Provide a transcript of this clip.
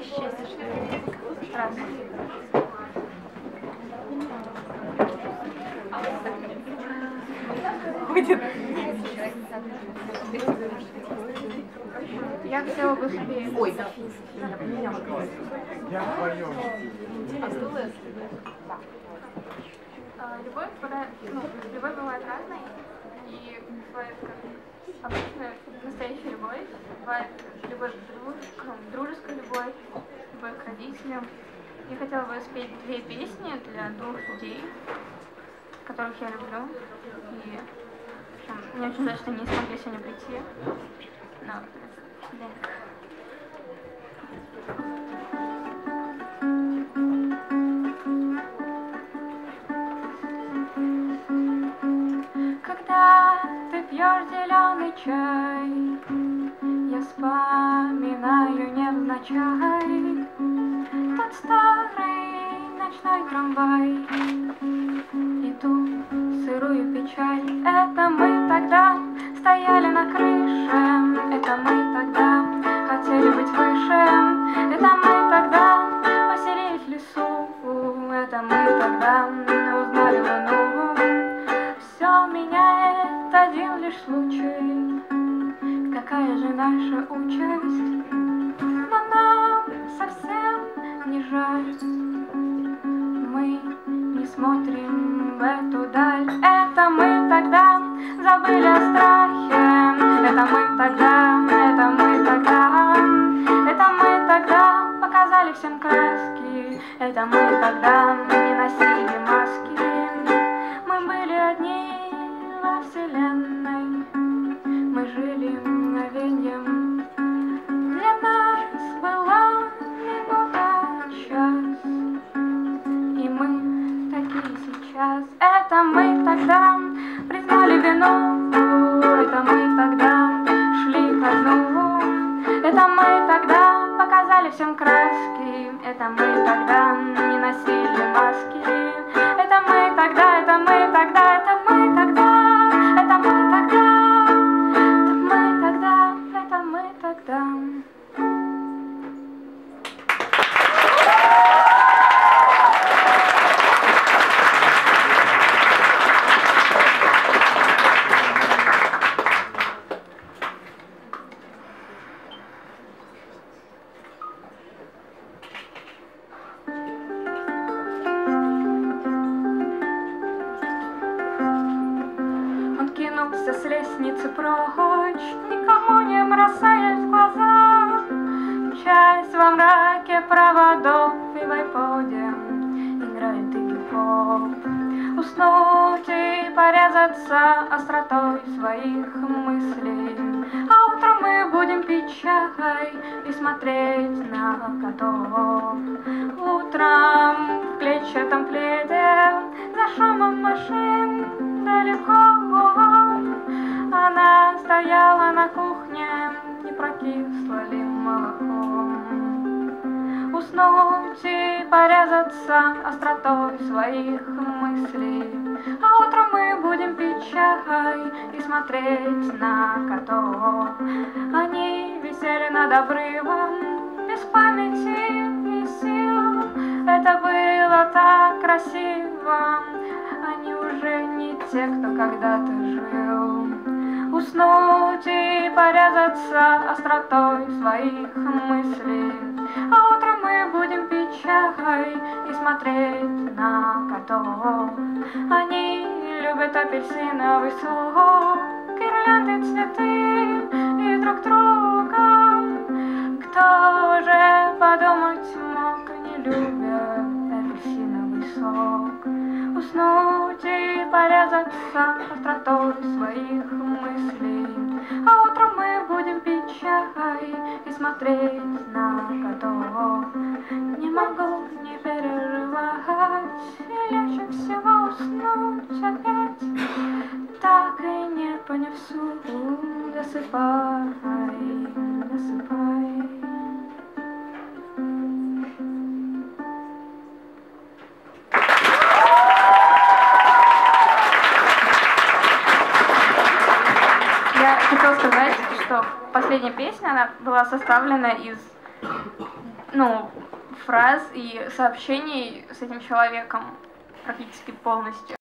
6. Раз. Будет. Я хотела быстрее. Ой, Я вдвоем. Любовь бывает разной, и бывает как обычная настоящая любовь, бывает любовь дружеская любовь, любовь к родителям. Я хотела бы спеть 2 песни для 2 людей, которых я люблю, и мне очень жаль, что они не смогли сегодня прийти. Но, да. Когда ты пьешь зеленый чай, я вспоминаю невзначай тот старый ночной трамвай и ту сырую печаль. Это мы тогда стояли на крыше, это мы тогда хотели быть выше, это мы тогда поселились в лесу, это мы тогда узнали луну. Все меняет один лишь случай, какая же наша участь, но нам совсем не жаль. Мы не смотрим в эту даль, это мы тогда забыли о страхе, это мы тогда, это мы тогда, это мы тогда показали всем краски, это мы тогда не носили маски. Мы были одни во вселенной, мы жили мгновеньем, для нас была минута, час, и мы такие сейчас. Это мы тогда признали вину, это мы тогда шли ко дну, это мы тогда показали всем краски, это мы тогда не носили маски, это мы тогда, это мы тогда, это мы тогда, это мы тогда, это мы тогда, это мы тогда. С лестницы прочь, никому не бросаясь в глаза, часть во мраке проводов и в айподе играет игги-поп. Уснуть и порезаться остротой своих мыслей, а утром мы будем пить чай и смотреть на котов. Утром в клетчатом пледе за шумом машин далеко она стояла на кухне, не прокисло ли молоко. Уснуть и порезаться остротой своих мыслей, а утром мы будем пить чай и смотреть на котов. Они висели над обрывом без памяти и сил, это было так красиво, они уже не те, кто когда-то жил. Уснуть и порезаться остротой своих мыслей, а утром мы будем пить чай и смотреть на котов. Они любят апельсиновый сок, гирлянды, цветы и друг друга. Кто же подумать мог, не любят апельсиновый сок. Уснуть и порезаться остротой своих мыслей, а утром мы будем пить чай и смотреть на котов. Не могу не переживать, и легче всего уснуть опять, так и не поняв суть. Засыпай, засыпай. Я хотела сказать, что последняя песня, она была составлена из ну, фраз и сообщений с этим человеком практически полностью.